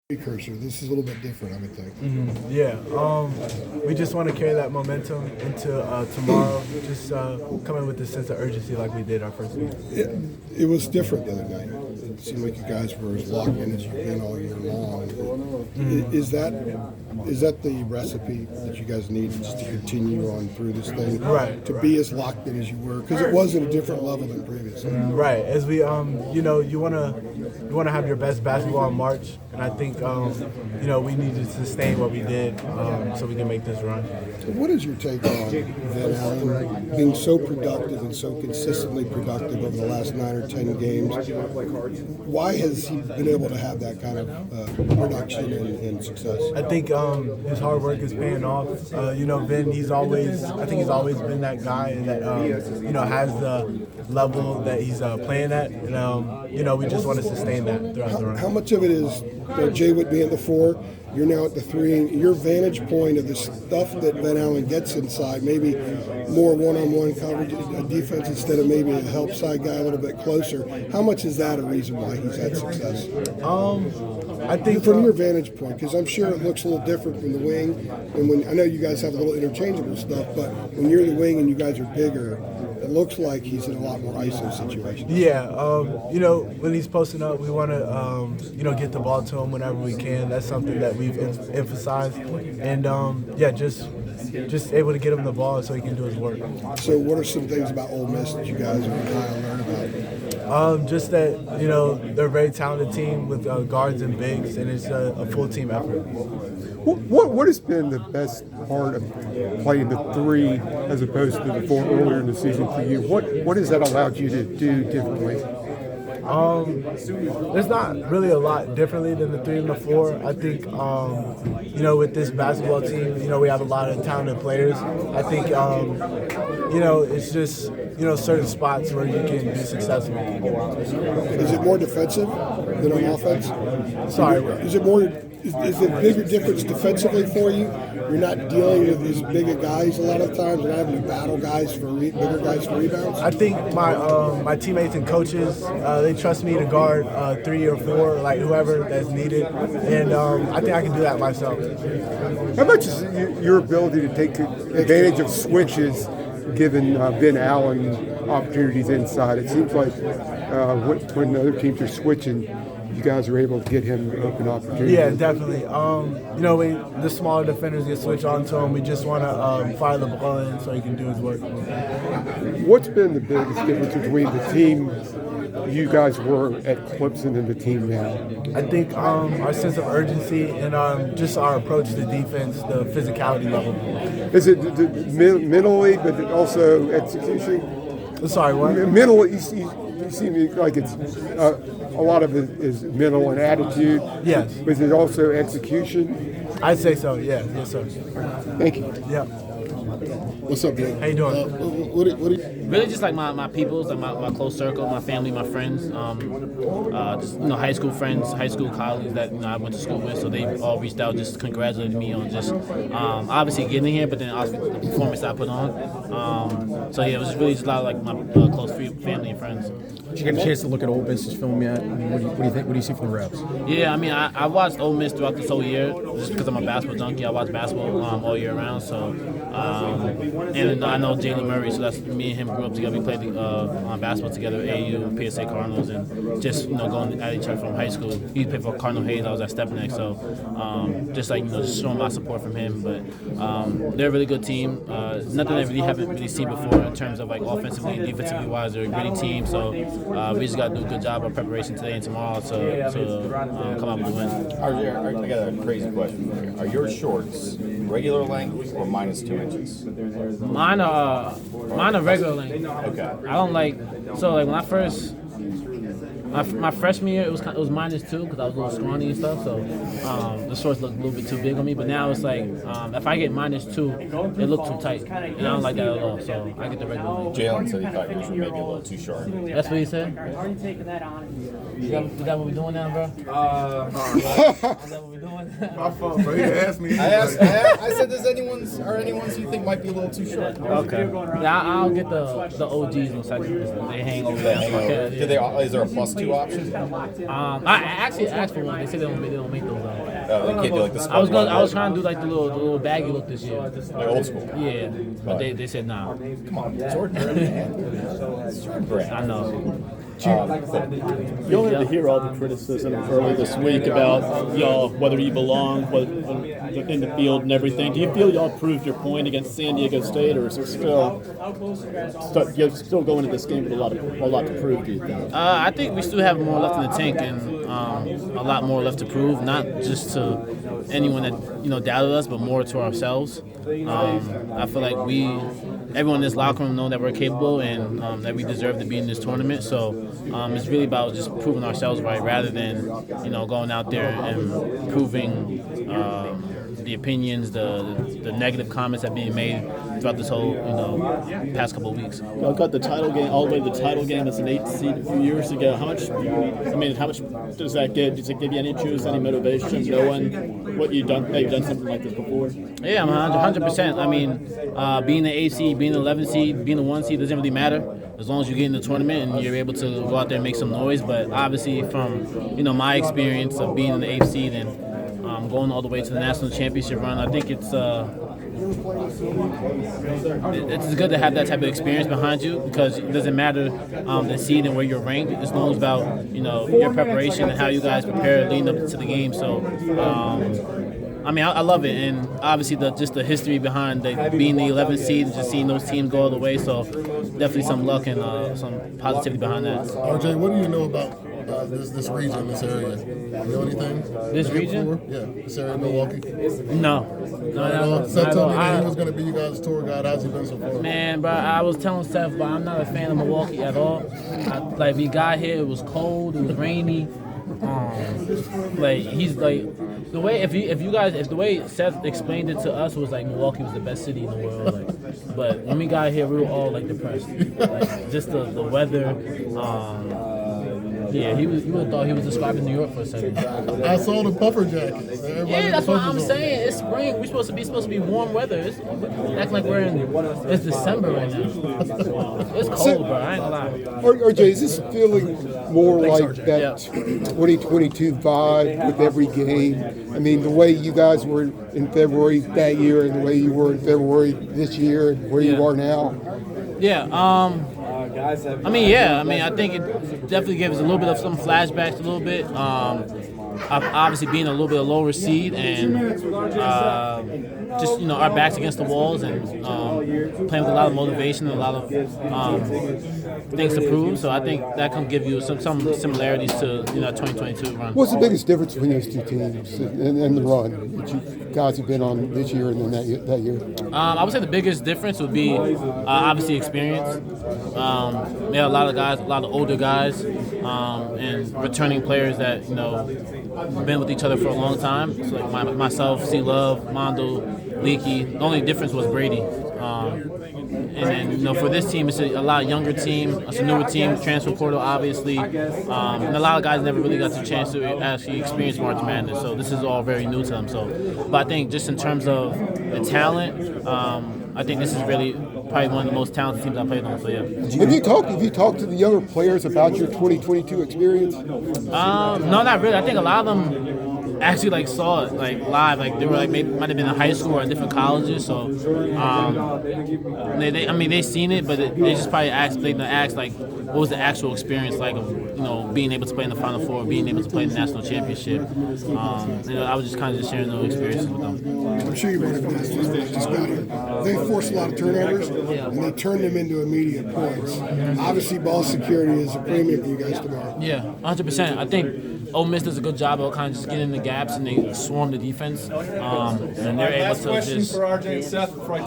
Precursor. This is a little bit different, I would think. Yeah, we just want to carry that momentum into tomorrow. Just come in with a sense of urgency like we did our first week. It was different the other night. It seemed like you guys were as locked in as you've been all year long. Is that the recipe that you guys need just to continue on through this thing? Right. To be as locked in as you were, because it was at a different level than previously. Right. As we, you wanna have your best basketball in March, and I think we need to sustain what we did so we can make this run. What is your take on Van Allen being so productive and so consistently productive over the last 9 or 10 games? Why has he been able to have that kind of production and success? I think his hard work is paying off. Ben, I think he's always been that guy that has the level that he's playing at, and we just want to sustain that throughout the run. How much of it is Jay Wood being at the 4? You're now at the 3, and your vantage point of the stuff that Van Allen gets inside, maybe more one-on-one coverage, a defense instead of maybe a help side guy a little bit closer. How much is that a reason why he's had success? I think from your vantage point, because I'm sure it looks a little different from the wing. And when I know you guys have a little interchangeable stuff, but when you're the wing and you guys are bigger, it looks like he's in a lot more ISO situations. Yeah, when he's posting up, we want to, get the ball to him whenever we can. That's something that we've emphasized, and just able to get him the ball so he can do his work. So, what are some things about Ole Miss that you guys are trying to learn about? Just that they're a very talented team with guards and bigs, and it's a full team effort. What has been the best part of playing the 3 as opposed to the 4 earlier in the season for you? What has that allowed you to do differently? There's not really a lot differently than the 3 and the 4. I think, with this basketball team, we have a lot of talented players. I think, it's just, certain spots where you can be successful. Is it more defensive than on offense? Sorry. Is it a bigger difference defensively for you? You're not dealing with as big of guys a lot of times. You're not having to battle guys for bigger guys for rebounds. I think my teammates and coaches they trust me to guard 3 or 4, like whoever that's needed, and I think I can do that myself. How much is your ability to take advantage of switches, given Ben Allen opportunities inside? It seems like when other teams are switching, you guys are able to get him open opportunities. Yeah, definitely. When the smaller defenders get switched onto him, we just want to fire the ball in so he can do his work. What's been the biggest difference between the team you guys were at Clemson and the team now? I think our sense of urgency and just our approach to defense, the physicality level. Is it mentally, but also execution? Sorry, what? Mentally, you seem like it's a lot of it is mental and attitude. Yes. But is it also execution? I'd say so, yeah. Yes, sir. Thank you. Yeah. What's up, Jay? How you doing? What are you? Really just like my peoples, like my close circle, my family, my friends, just high school friends, high school colleagues that I went to school with, so they all reached out just congratulating me on just obviously getting here, but then also the performance I put on. So yeah, it was really just a lot of like my close family and friends. Did you get a chance to look at Ole Miss's film yet? I mean, what do you think? What do you see from the reps? Yeah, I mean, I watched Ole Miss throughout this whole year just because I'm a basketball junkie. I watch basketball all year round. So, and I know Jalen Murray, so that's me and him grew up together. We played on basketball together at AU and PSA Cardinals, and just going at each other from high school. He played for Cardinal Hayes. I was at Stepneck, so just just showing my support from him. But they're a really good team. Nothing I really haven't really seen before in terms of like offensively and defensively wise. They're a gritty team. So. We just got to do a good job of preparation today and tomorrow to come out with a win. I got a crazy question for you. Are your shorts regular length or -2 inches? Mine are regular length. Okay. I don't like when I first. My freshman year, it was -2 because I was a little scrawny and stuff, so the shorts looked a little bit too big on me. But now it's like if I get -2, it looked too tight, and I don't like that at all. So I get the regular length. Jalen said he thought yours were maybe a little too short. That's what he said. Is that what we're doing now, bro? Is that what we're doing? My fault, bro. He asked me. I said, are anyone's you think might be a little too short? Okay. Yeah, I'll get the OGs in sections. They hang over there. Is there a +2 option? I actually asked for one. They said they don't make those. They can't do like the I was spun I was one, trying to do like the little baggy look this year. like old school. Yeah, but they said nah. Come on, Jordan Brand. Jordan Brand. I know. You only had to hear all the criticism earlier this week about y'all, whether you belong in the field and everything. Do you feel y'all proved your point against San Diego State, or is there you're still going into this game with a lot to prove? Do you think? I think we still have more left in the tank and a lot more left to prove, not just to anyone that doubted us, but more to ourselves. I feel like everyone in this locker room know that we're capable and that we deserve to be in this tournament. So it's really about just proving ourselves right, rather than going out there and proving the opinions, the negative comments that are being made throughout this whole past couple of weeks. Y'all got the title game all the way to the title game as an 8th seed a few years ago. How much does that give? Does it give you any juice, any motivation, knowing what you've done? That you've done something like this before? Yeah, I'm 100%. I mean, being the 8th seed, being the 11th seed, being the 1 seed doesn't really matter as long as you get in the tournament and you're able to go out there and make some noise. But obviously, from my experience of being in the 8th seed and going all the way to the national championship run, I think it's good to have that type of experience behind you, because it doesn't matter the seed and where you're ranked. It's always about your preparation and how you guys prepare leading up to the game. So I mean, I love it, and obviously just the history behind being the 11th seed and just seeing those teams go all the way. So definitely some luck and some positivity behind that. RJ, what do you know about this region, this area? You know anything? This region? Yeah, this area, Milwaukee. No. Seth told me that he was going to be you guys' tour guide. How's he been so far? Man, bro, I was telling Seth, but I'm not a fan of Milwaukee at all. We got here, it was cold, it was rainy. He's like the way if the way Seth explained it to us was like Milwaukee was the best city in the world. But when we got here, we were all depressed. Just the weather. Yeah, you would have thought he was describing New York for a second. I saw the puffer jackets. Yeah, that's what I'm saying. It's spring. We're supposed to be warm weather. It's acting like it's December right now. It's cold, bro. I ain't gonna lie. RJ, is this feeling more like that 2022 vibe with every game? I mean, the way you guys were in February that year and the way you were in February this year and where you are now? Yeah. I think it definitely gives a little bit of some flashbacks, a little bit. Obviously being a little bit of lower seed and just our backs against the walls and playing with a lot of motivation and a lot of things to prove. So I think that can give you some similarities to 2022 run. What's the biggest difference between those two teams and the run that you guys have been on this year and then that year? I would say the biggest difference would be obviously experience. We have a lot of guys, a lot of older guys, and returning players that been with each other for a long time. So like myself, C Love, Mondo, Leaky. The only difference was Brady. And then for this team, it's a lot younger team. It's a newer team. Transfer portal, obviously, and a lot of guys never really got the chance to actually experience March Madness. So this is all very new to them. But I think just in terms of the talent, I think this is really probably one of the most talented teams I played on. So yeah. Have you talked to the younger players about your 2022 experience? No, not really. I think a lot of them actually saw it live. They were might have been in high school or at different colleges. So they seen it, but they just probably asked what was the actual experience like of being able to play in the Final Four, being able to play in the national championship. I was just kind of sharing those experiences with them. I'm sure you might have asked this just got here. They forced a lot of turnovers, and they turned them into immediate points. Obviously, ball security is a premium for you guys tomorrow. Yeah, 100%. I think Ole Miss does a good job of kind of just getting in the gaps, and they swarm the defense, and they're able to just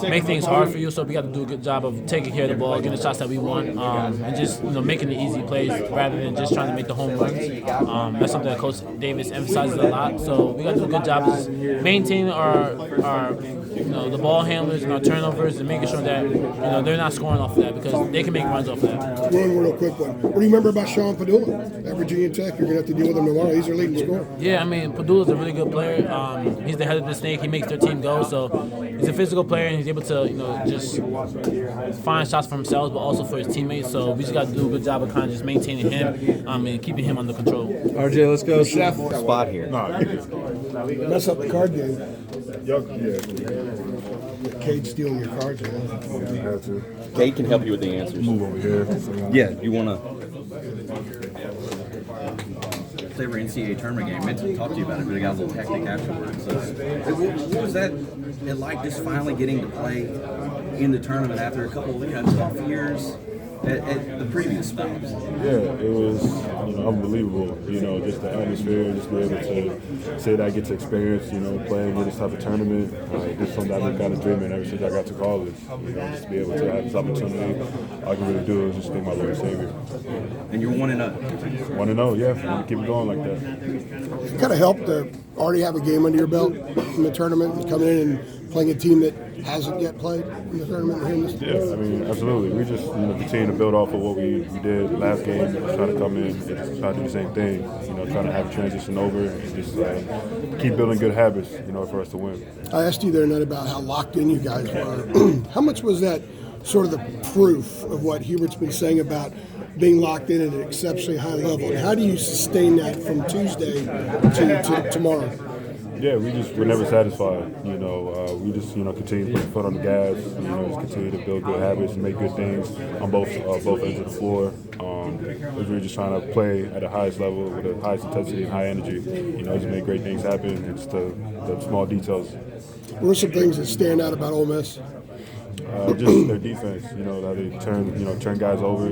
make things hard for you. So we got to do a good job of taking care of the ball, getting the shots that we want, and just making the easy plays rather than just trying to make the home runs. That's something that Coach Davis emphasizes a lot. So we got to do a good job of just maintaining our the ball handlers and our turnovers and making sure that they're not scoring off of that, because they can make runs off of that. One real quick one. What do you remember about Sean Padula at Virginia Tech? You're going to have to deal with him tomorrow. He's their leading scorer. Yeah, I mean, Padula's a really good player. He's the head of the snake. He makes their team go. So he's a physical player, and he's able to just find shots for himself, but also for his teammates. So we just got to do a good job of kind of just maintaining him and keeping him under control. RJ, let's go. Spot here. Mess up the card game. Yeah. Cade stealing your cards, man. Have to. Kate can help you with the answers. Move over here. Yeah, you want to. Favorite NCAA tournament game. I meant to talk to you about it, but it got a little hectic afterwards. So, what was that like, just finally getting to play in the tournament after a couple of tough years at the previous stops? Yeah, it was unbelievable. Just the atmosphere, just be able to say that I get to experience, playing in this type of tournament. This is something I've been kind of dreaming ever since I got to college. Just to be able to have this opportunity, all I can really do is just thank my Lord and Savior. And you're 1-0. 1-0, yeah. I'm keep it going like that. It kind of helped to already have a game under your belt in the tournament and coming in and playing a team that hasn't yet played in the tournament. Yeah, absolutely. We just continue to build off of what we did last game. Try to come in and just try to do the same thing. Trying to have a transition over and just keep building good habits. For us to win. I asked you the other night about how locked in you guys were. How much was that sort of the proof of what Hubert's been saying about being locked in at an exceptionally high level? And how do you sustain that from Tuesday to tomorrow? Yeah, we're never satisfied. We just continue to put the foot on the gas. Just continue to build good habits and make good things on both ends of the floor. We're just trying to play at the highest level with the highest intensity and high energy. Just make great things happen. It's the small details. What are some things that stand out about Ole Miss? Just their defense, how they turn guys over.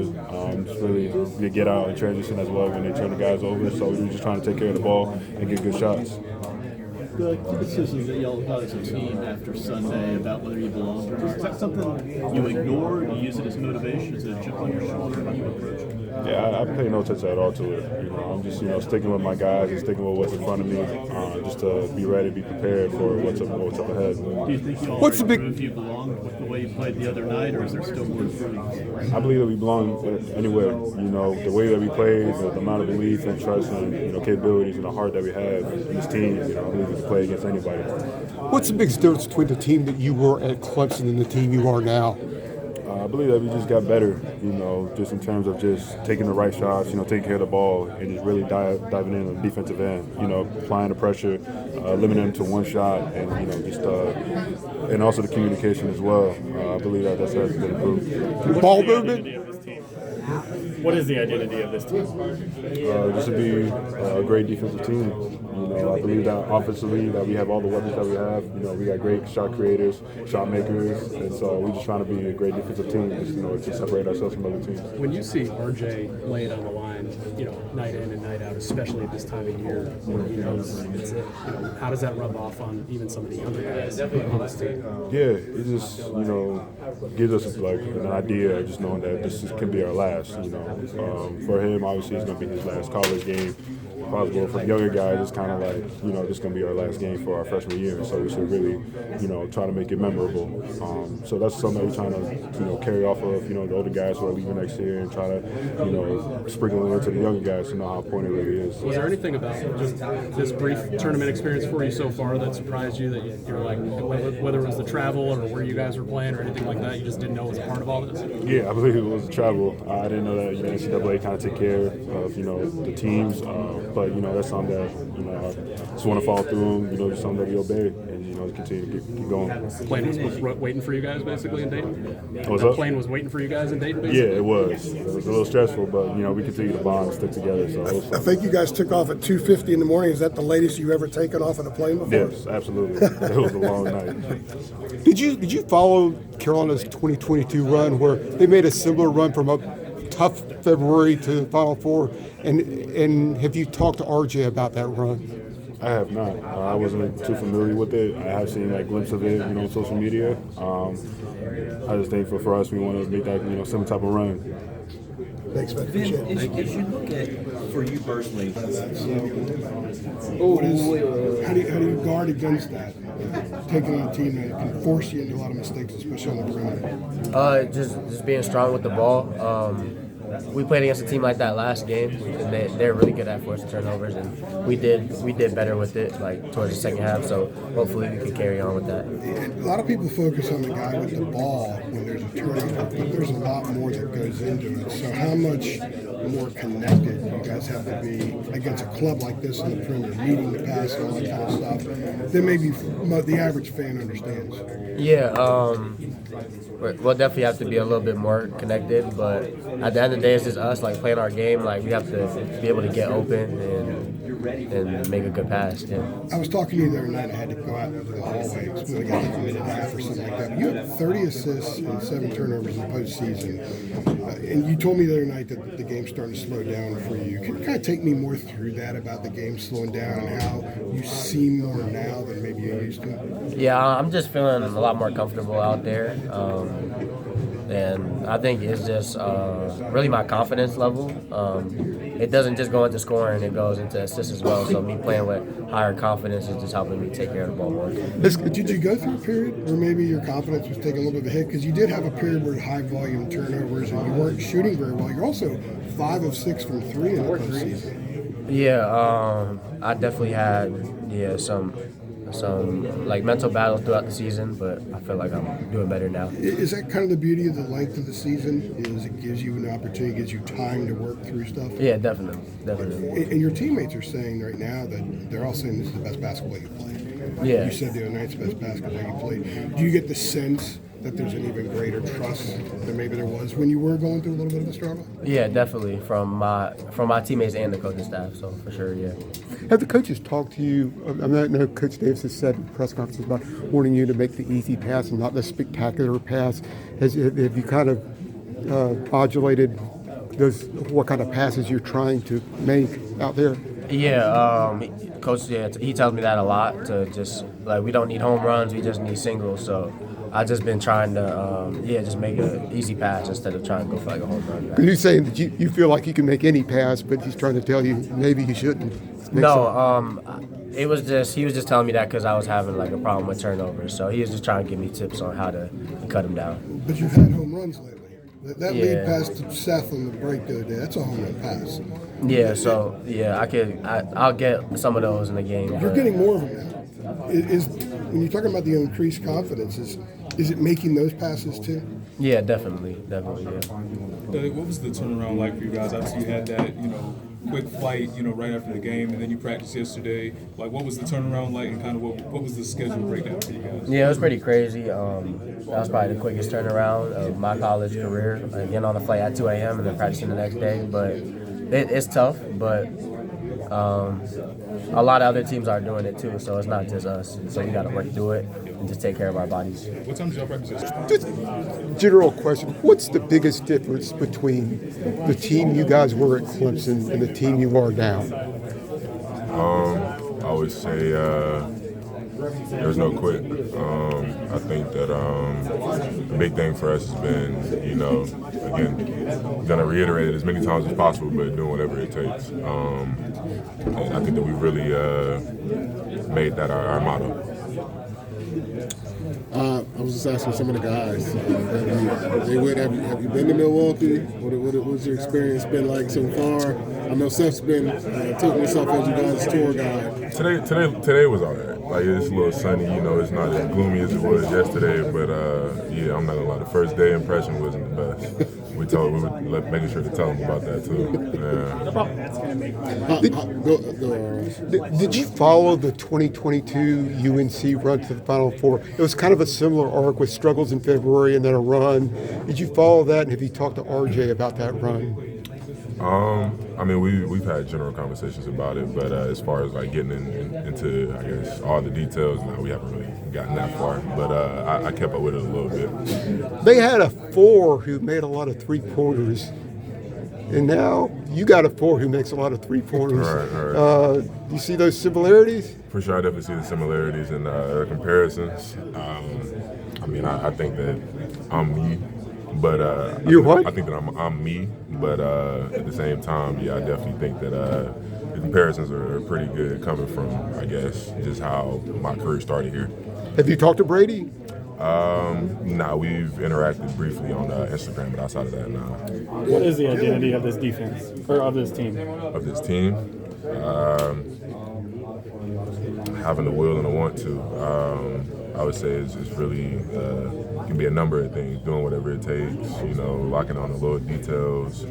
Just really they get out and transition as well when they turn the guys over. So we're just trying to take care of the ball and get good shots. The criticism that y'all got as a team after Sunday about whether you belong, is that something you ignore? Do you use it as motivation? Is it a chip on your shoulder? How do you approach it? Yeah, I pay no attention at all to it. I'm just sticking with my guys and sticking with what's in front of me, just to be ready, be prepared for what's up ahead. Do you think you already proved you belong with the way you played the other night, or is there still more to prove? I believe that we belong anywhere. The way that we played, the amount of belief and trust and capabilities and the heart that we have in this team. I believe we can play against anybody. What's the biggest difference between the team that you were at Clemson and the team you are now? I believe that we just got better, just in terms of just taking the right shots, taking care of the ball, and just really diving in on the defensive end, applying the pressure, limiting them to one shot, and, and also the communication as well. I believe that has been improved. Ball movement? What is the identity of this team? Just to be a great defensive team. I believe that offensively that we have all the weapons that we have. We got great shot creators, shot makers, and so we're just trying to be a great defensive team. Just, to separate ourselves from other teams. When you see RJ lay it on the line, night in and night out, especially at this time of year, where he knows it's it, how does that rub off on even some of the younger guys on this team? Yeah, it just gives us like an idea of just knowing that this can be our last. For him, obviously, it's going to be his last college game. Possible for the younger guys, it's kind of like this is going to be our last game for our freshman year. So we should really try to make it memorable. So that's something that we're trying to carry off of the older guys who are leaving next year and try to sprinkle it into the younger guys to know how important it really is. Was there anything about just this brief tournament experience for you so far that surprised you, that you're like, whether it was the travel or where you guys were playing or anything like that, you just didn't know was a part of all of this? Yeah, I believe it was the travel. I didn't know that NCAA kind of take care of the teams, but that's something that I just want to follow through. Just something that we obey and continue to keep going. The plane was waiting for you guys basically in Dayton. What's the up? Plane was waiting for you guys in Dayton. Basically? Yeah, it was. It was a little stressful, but we continue to bond and stick together. So it was fun. I think you guys took off at 2:50 in the morning. Is that the latest you've ever taken off in a plane before? Yes, absolutely. It was a long night. Did you follow Carolina's 2022 run where they made a similar run from a tough February to the Final Four? And have you talked to RJ about that run? I have not. I wasn't too familiar with it. I have seen glimpses of it, on social media. I just think for us, we want to make that similar type of run. Thanks, man. Appreciate it. As you look at, for you personally, How do you guard against that? Taking on a team that can force you into a lot of mistakes, especially on the perimeter. Just being strong with the ball. We played against a team like that last game, and they're really good at forcing turnovers, and we did better with it towards the second half. So hopefully we can carry on with that. A lot of people focus on the guy with the ball when there's a turnover, but there's a lot more that goes into it. So how much more connected you guys have to be against a club like this in the Premier, leading the pass and all that kind of stuff, than maybe the average fan understands? Yeah, we'll definitely have to be a little bit more connected, but at the end of the day, it's just us, like, playing our game. Like, we have to be able to get open and make a good pass. Yeah. I was talking to you the other night. I had to go out into the hallway. It's really got like a minute and a half or something like that. But you had 30 assists and 7 turnovers in the postseason. And you told me the other night that the game's starting to slow down for you. Can you kind of take me more through that about the game slowing down and how you see more now than maybe you used to? Yeah, I'm just feeling a lot more comfortable out there. And I think it's just really my confidence level. It doesn't just go into scoring, it goes into assists as well. So me playing with higher confidence is just helping me take care of the ball more. Did you go through a period where maybe your confidence was taking a little bit of a hit? Because you did have a period where high volume turnovers and you weren't shooting very well. You're also 5 of 6 from 3 in the postseason. Yeah, I definitely had some like mental battles throughout the season, but I feel like I'm doing better now. Is that kind of the beauty of the length of the season? Is it gives you an opportunity, gives you time to work through stuff? Yeah, definitely. And your teammates are saying right now that they're all saying this is the best basketball you played. Yeah. You said the other night it's the best basketball you played. Do you get the sense that there's an even greater trust than maybe there was when you were going through a little bit of a struggle? Yeah, definitely from my teammates and the coaching staff. So for sure, yeah. Have the coaches talked to you? I know Coach Davis has said in press conferences about wanting you to make the easy pass and not the spectacular pass. Have you kind of modulated what kind of passes you're trying to make out there? Yeah, Coach, he tells me that a lot. To just like we don't need home runs, we just need singles. So I've just been trying to just make an easy pass instead of trying to go for like a home run. Because you're saying that you feel like you can make any pass, but he's trying to tell you maybe you shouldn't. It was just he was just telling me that because I was having like a problem with turnovers. So he was just trying to give me tips on how to cut them down. But you've had home runs lately. That lead pass to Seth on the break the other day, that's a home run pass. Yeah, so I'll get some of those in the game. You're getting more of them now. Is when you're talking about the increased confidence, is it making those passes too? Yeah, definitely, yeah. What was the turnaround like for you guys? Obviously, you had that, quick flight, right after the game, and then you practiced yesterday. Like, what was the turnaround like, and kind of what was the schedule breakdown for you guys? Yeah, it was pretty crazy. That was probably the quickest turnaround of my college career. Getting on the flight at 2 a.m. and then practicing the next day. But it's tough, but a lot of other teams are doing it too, so it's not just us. So we got to work through it and just take care of our bodies. What time did y'all practice yesterday? Just general question, what's the biggest difference between the team you guys were at Clemson and the team you are now? I would say there's no quit. I think that the big thing for us has been, again, going to reiterate it as many times as possible, but doing whatever it takes. And I think that we've really made that our motto. I was just asking some of the guys, have you been to Milwaukee? What's your experience been like so far? I know Seth's been taking himself as you guys' tour guide. Today was all right. Like, it's a little sunny, it's not as gloomy as it was yesterday, but I'm not gonna lie, the first day impression wasn't the best. We were making sure to tell them about that too. Yeah. Did you follow the 2022 UNC run to the Final Four? It was kind of a similar arc with struggles in February and then a run. Did you follow that, and have you talked to RJ about that run? We've had general conversations about it, but as far as like getting into, I guess, all the details, no, we haven't really gotten that far. But I kept up with it a little bit. They had a 4 who made a lot of three-pointers, and now you got a 4 who makes a lot of three-pointers. Right. Do you see those similarities? For sure, I definitely see the similarities and comparisons. I think that I'm me. But you're what? I think that I'm me, but at the same time, I definitely think that the comparisons are pretty good coming from, I guess, just how my career started here. Have you talked to Brady? No, we've interacted briefly on Instagram, but outside of that, no. What is the identity of this defense, or of this team? Of this team? Having the will and the want to. I would say it's really can be a number of things, doing whatever it takes, locking on the little details,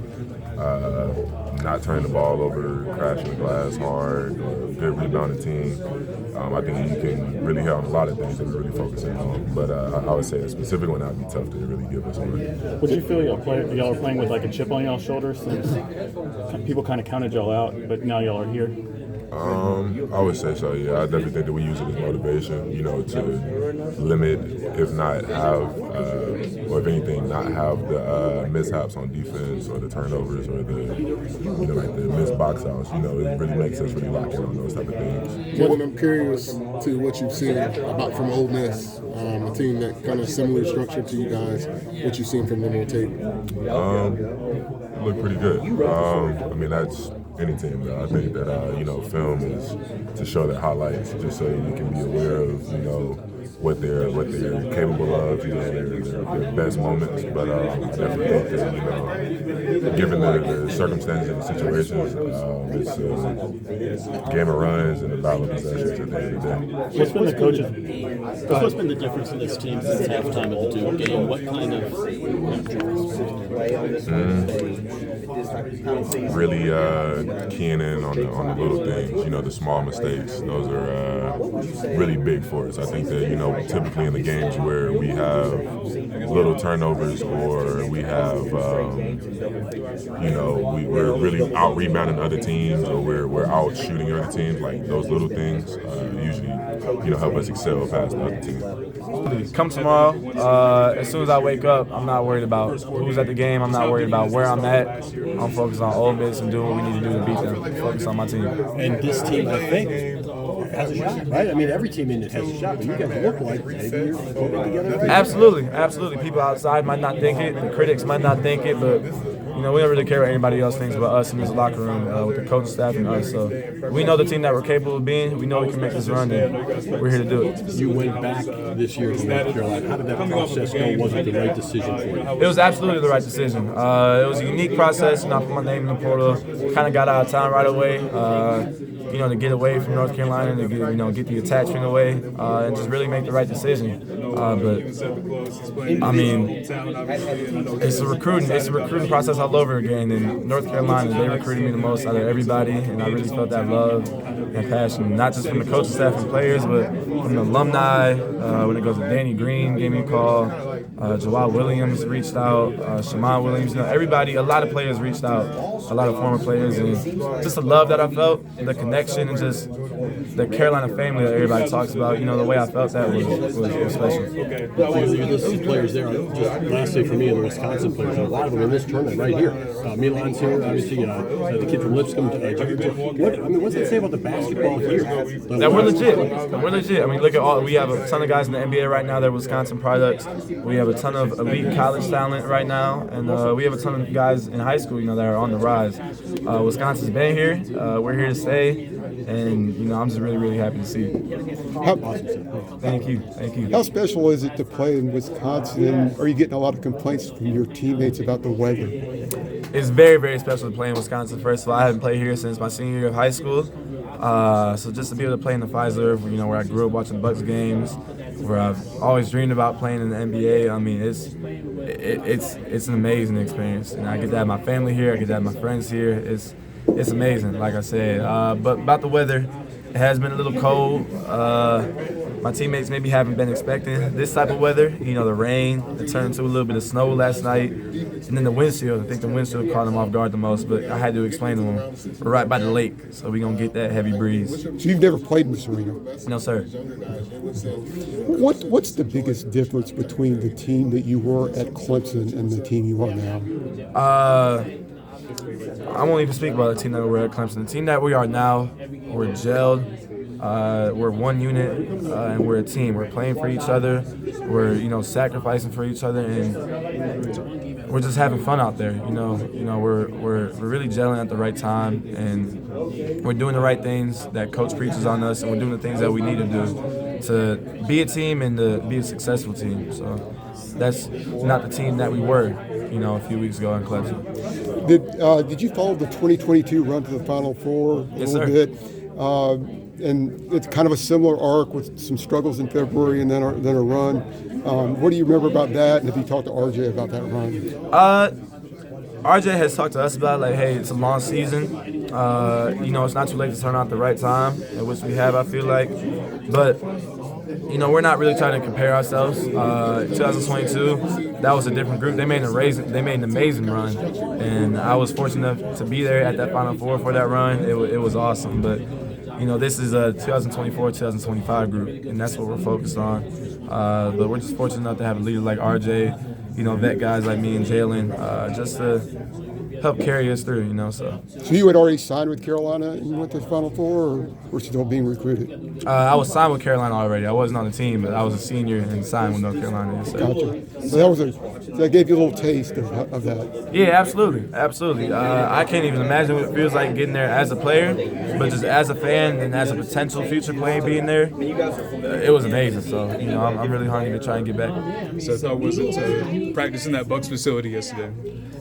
not turning the ball over, crashing the glass hard, good rebounding team. I think you can really hit on a lot of things that we're really focusing on. But I would say a specific one that would be tough to really give us one. Would you feel y'all are playing with like a chip on y'all's shoulder since people kind of counted y'all out, but now y'all are here? I would say so, yeah. I definitely think that we use it as motivation, to limit, if not have, or if anything, not have the mishaps on defense or the turnovers or the, like the missed box outs. It really makes us really lock in on those type of things. Kevin, I'm curious to what you've seen from Ole Miss, a team that kind of similar structure to you guys. What you've seen from them on tape? Look pretty good. That's any team, though. I think that film is to show their highlights, just so you can be aware of what they're capable of, their best moments. But I definitely think that given the circumstances and the situations, it's a game of runs and a battle of possessions at the end of the day. What's been the difference in this team since halftime of the Duke game? What kind of really keying in on the little things, the small mistakes. Those are really big for us. I think that typically in the games where we have little turnovers or we have we're really out rebounding other teams or we're out shooting other teams, like those little things usually help us excel past the other team. Come tomorrow, as soon as I wake up, I'm not worried about who's at the game. I'm not worried about where I'm at. I'm focused on Ole Miss and doing what we need to do to beat them. Focus on my team. And this team, I think, has a shot, right? I mean, every team in it has a shot, but you guys look like maybe you're putting together. Absolutely. People outside might not think it. The critics might not think it, but we don't really care what anybody else thinks about us in this locker room with the coaching staff and us. So we know the team that we're capable of being. We know we can make this run, and we're here to do it. You went back this year to North Carolina. How did that process go? Was it the right decision for you? It was absolutely the right decision. It was a unique process. I put my name in the portal. Kind of got out of town right away. To get away from North Carolina, to get the attachment away, and just really make the right decision. But it's a recruiting process all over again. In North Carolina, they recruited me the most out of everybody, and I really felt that love and passion, not just from the coaching staff and players, but from the alumni. When it goes to Danny Green, gave me a call. Jawad Williams reached out. Shaman Williams, everybody, a lot of players reached out. A lot of former players, and just the love that I felt, the connection, and just the Carolina family that everybody talks about. The way I felt that was special. You listed players there. Just lastly for me, and the Wisconsin players, a lot of them in this tournament right here. Milan's here, obviously. The kid from Lipscomb. What's that say about the basketball here? That we're legit. Look at we have a ton of guys in the NBA right now that are Wisconsin products. We have a ton of elite college talent right now, and we have a ton of guys in high school, that are on the rise. Wisconsin's been here. We're here to stay, and I'm just really, really happy to see it. Thank you. How special is it to play in Wisconsin? Are you getting a lot of complaints from your teammates about the weather? It's very, very special to play in Wisconsin. First of all, I haven't played here since my senior year of high school. So just to be able to play in the Fiserv, where I grew up watching Bucks games, where I've always dreamed about playing in the NBA. It's an amazing experience, and I get to have my family here. I get to have my friends here. It's amazing, like I said. But about the weather, it has been a little cold. My teammates maybe haven't been expecting this type of weather. The rain, it turned into a little bit of snow last night. And then the windshield, I think the windshield caught them off guard the most, but I had to explain to them, we're right by the lake, so we're going to get that heavy breeze. So you've never played in this arena? No, sir. What's the biggest difference between the team that you were at Clemson and the team you are now? I won't even speak about the team that we were at Clemson. The team that we are now, we're gelled. We're one unit, and we're a team. We're playing for each other. We're, sacrificing for each other, and we're just having fun out there. We're really gelling at the right time, and we're doing the right things that Coach preaches on us, and we're doing the things that we need to do to be a team and to be a successful team. So that's not the team that we were, a few weeks ago in Clemson. Did you follow the 2022 run to the Final Four a little bit? and it's kind of a similar arc with some struggles in February and then a run. What do you remember about that? And have you talked to RJ about that run? RJ has talked to us about, like, hey, it's a long season. It's not too late to turn out the right time, which we have, I feel like. But, we're not really trying to compare ourselves. 2022, that was a different group. They made an amazing run, and I was fortunate enough to be there at that Final Four for that run. It was awesome. But, this is a 2024, 2025 group, and that's what we're focused on. But we're just fortunate enough to have a leader like RJ, vet guys like me and Jalen, just to help carry us through, So you had already signed with Carolina and you went to the Final Four, or were you still being recruited? I was signed with Carolina already. I wasn't on the team, but I was a senior and signed with North Carolina. So. Gotcha. So that gave you a little taste of that. Yeah, absolutely. I can't even imagine what it feels like getting there as a player, but just as a fan and as a potential future player being there, it was amazing. So, I'm really hungry to try and get back. So how was it to practice in that Bucks facility yesterday?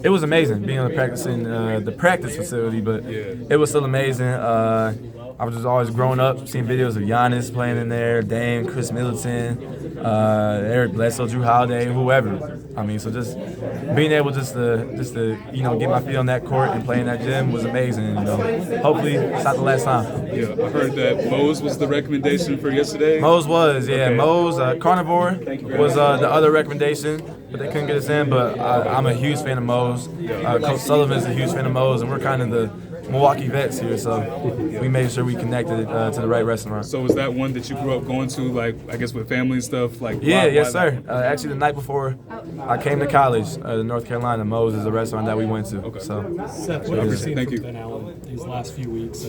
It was amazing being able to practice in the practice facility, but it was still amazing. I was just always growing up, seeing videos of Giannis playing in there, Dame, Chris Middleton, Eric Bledsoe, Drew Holiday, whoever. So just being able just to get my feet on that court and play in that gym was amazing. Hopefully it's not the last time. Yeah, I heard that Mose was the recommendation for yesterday. Mose was, yeah. Okay. Mose, Carnivore was the other recommendation, but they couldn't get us in. But I'm a huge fan of Mose. Coach Sullivan's a huge fan of Mose, and we're kind of the Milwaukee vets here, so we made sure we connected to the right restaurant. So was that one that you grew up going to, like, I guess with family and stuff? Yes, sir. Actually, the night before I came to college, North Carolina, Mose is a restaurant that we went to. Okay. So, Seth, what have you seen from Ben Allen these last few weeks?